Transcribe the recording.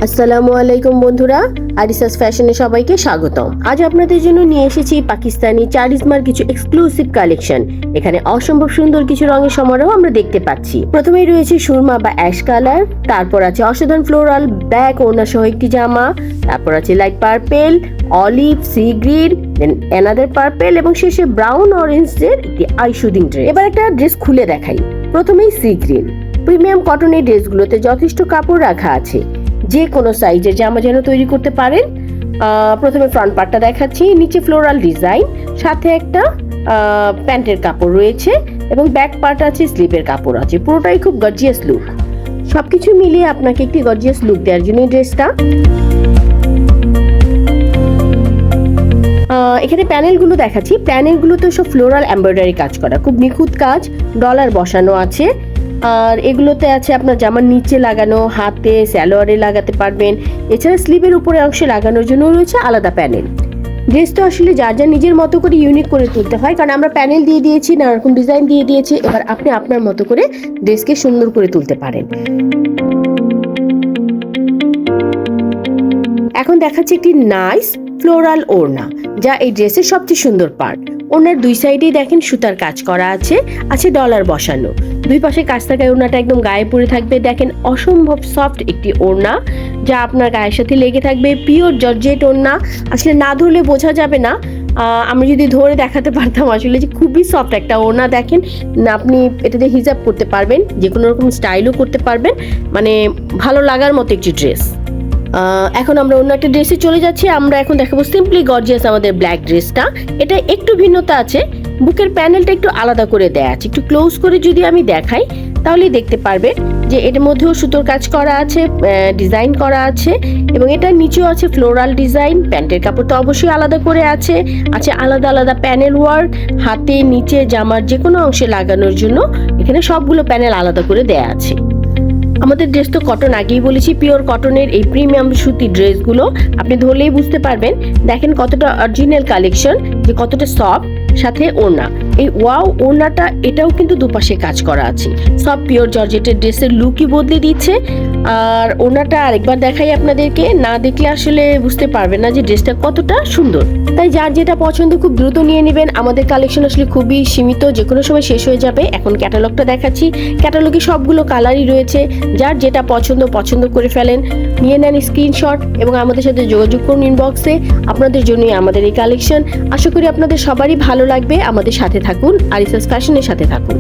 আসসালামু আলাইকুম বন্ধুরা, আরিসাস ফ্যাশনে সবাইকে স্বাগতম। আজ আপনাদের জন্য নিয়ে এসেছি পাকিস্তানি চারিজমার কিছু এক্সক্লুসিভ কালেকশন। এখানে অসম্ভব সুন্দর কিছু রঙের সমারোহ আমরা দেখতে পাচ্ছি। প্রথমেই রয়েছে সুরমা বা অ্যাশ কালার, তারপর আছে অসাধারণ ফ্লোরাল ব্যাক ওড়না সহ একটি জামা, তারপর আছে light purple, olive, sea green, then another purple এবং শেষে ব্রাউন অরেঞ্জের একটি আই শুটিং ড্রেস। এবার একটা ড্রেস খুলে দেখাই। প্রথমেই সি গ্রিন প্রিমিয়াম কটনের ড্রেসগুলোতে যথেষ্ট কাপড় রাখা আছে, যে কোনো সাইজের জামা যেন তৈরি করতে পারেন। প্রথমে ফ্রন্ট পার্টটা দেখাচ্ছি, নিচে ফ্লোরাল ডিজাইন, সাথে একটা প্যান্টের কাপড় রয়েছে এবং ব্যাক পার্ট আছে, স্লিপের কাপড় আছে। পুরোটাই খুব গর্জিয়াস লুক। সবকিছু মিলিয়ে আপনাকে একটি গর্জিয়াস লুক দেওয়ার জন্য ড্রেসটা। এখানে প্যানেলগুলো দেখাচ্ছি। প্যানেলগুলোতে সব ফ্লোরাল এমব্রয়ডারি কাজ করা, খুব নিখুঁত কাজ, ডলার বসানো আছে। আর এগুলোতে আছে আপনার জামার নিচে লাগানো, হাতে সালোয়ারে লাগাতে পারবেন। এছাড়া স্লিভের উপরে অংশে লাগানোর জন্য রয়েছে আলাদা প্যানেল। ড্রেস তো আসলে যার যার নিজের মতো করে ইউনিক করে তুলতে হয়, কারণ আমরা প্যানেল দিয়ে দিয়েছি, নানা রকম ডিজাইন দিয়ে দিয়েছি। এবার আপনি আপনার মতো করে ড্রেসকে সুন্দর করে তুলতে পারেন। এখন দেখাচ্ছি একটি নাইস ফ্লোরাল ওড়না, যা এই ড্রেসের সবচেয়ে সুন্দর পার্ট। ওড়নার দুই সাইডেই দেখেন সুতার কাজ করা আছে, আছে ডলার বসানো। দুই পাশে কাজ থাকায় ওড়নাটা একদম গায়ে পড়ে থাকবে। দেখেন অসম্ভব সফট একটি ওড়না, যা আপনার গায়ের সাথে লেগে থাকবে। পিওর জর্জেট ওড়না, আসলে না ধরলে বোঝা যাবে না। আমি যদি ধরে দেখাতে পারতাম আসলে যে খুবই সফট একটা ওড়না। দেখেন আপনি এটাতে হিজাব করতে পারবেন, যে কোনো রকম স্টাইলও করতে পারবেন, মানে ভালো লাগার মতো একটি ড্রেস। এখন আমরা অন্য একটা ড্রেসে চলে যাচ্ছি। আমরা এখন দেখাবো সিম্পলি গর্জিয়াস আমাদের ব্ল্যাক ড্রেসটা। এটা একটু ভিন্নতা আছে, বুকের প্যানেলটা একটু আলাদা করে দেয়া আছে। একটু ক্লোজ করে যদি আমি দেখাই তাহলেই দেখতে পারবে যে এর মধ্যেও সুতোর কাজ করা আছে, ডিজাইন করা আছে এবং এটার নিচেও আছে ফ্লোরাল ডিজাইন। প্যান্টের কাপড় তো অবশ্যই আলাদা করে আছে আলাদা আলাদা প্যানেল ওয়ার্ক। হাতে নিচে জামার যে কোনো অংশে লাগানোর জন্য এখানে সবগুলো প্যানেল আলাদা করে দেয়া আছে। আমাদের ড্রেস তো কটন, আগেই বলেছি, পিওর কটনের এই প্রিমিয়াম সুতি ড্রেসগুলো আপনি ধরলেই বুঝতে পারবেন। দেখেন কতটা অরিজিনাল কালেকশন, যে কতটা সফট। সাথে ওড়না, এই ওয়াও ওড়নাটা, এটাও কিন্তু দুপাশে কাজ করা আছে। সব পিওর জর্জেটের ড্রেসের লুকই বদলে দিচ্ছে। আর ওড়নাটা আরেকবার দেখাই আপনাদেরকে, না দেখলে আসলে বুঝতে পারবেন না যে ড্রেসটা কতটা সুন্দর। তাই যার যেটা পছন্দ খুব দ্রুত নিয়ে নেবেন। আমাদের কালেকশন আসলে খুবই সীমিত, যে কোনো সময় শেষ হয়ে যাবে। এখন ক্যাটালগটা দেখাচ্ছি। ক্যাটালগে সবগুলো কালারই রয়েছে, যার যেটা পছন্দ করে ফেলেন, নিয়ে নেন স্ক্রিনশট এবং আমাদের সাথে যোগাযোগ করুন ইনবক্সে। আপনাদের জন্যই আমাদের এই কালেকশন। আশা করি আপনাদের সবারই ভালো লাগবে। আমাদের সাথে থাকুন, আরিসাস ফ্যাশনের সাথে থাকুন।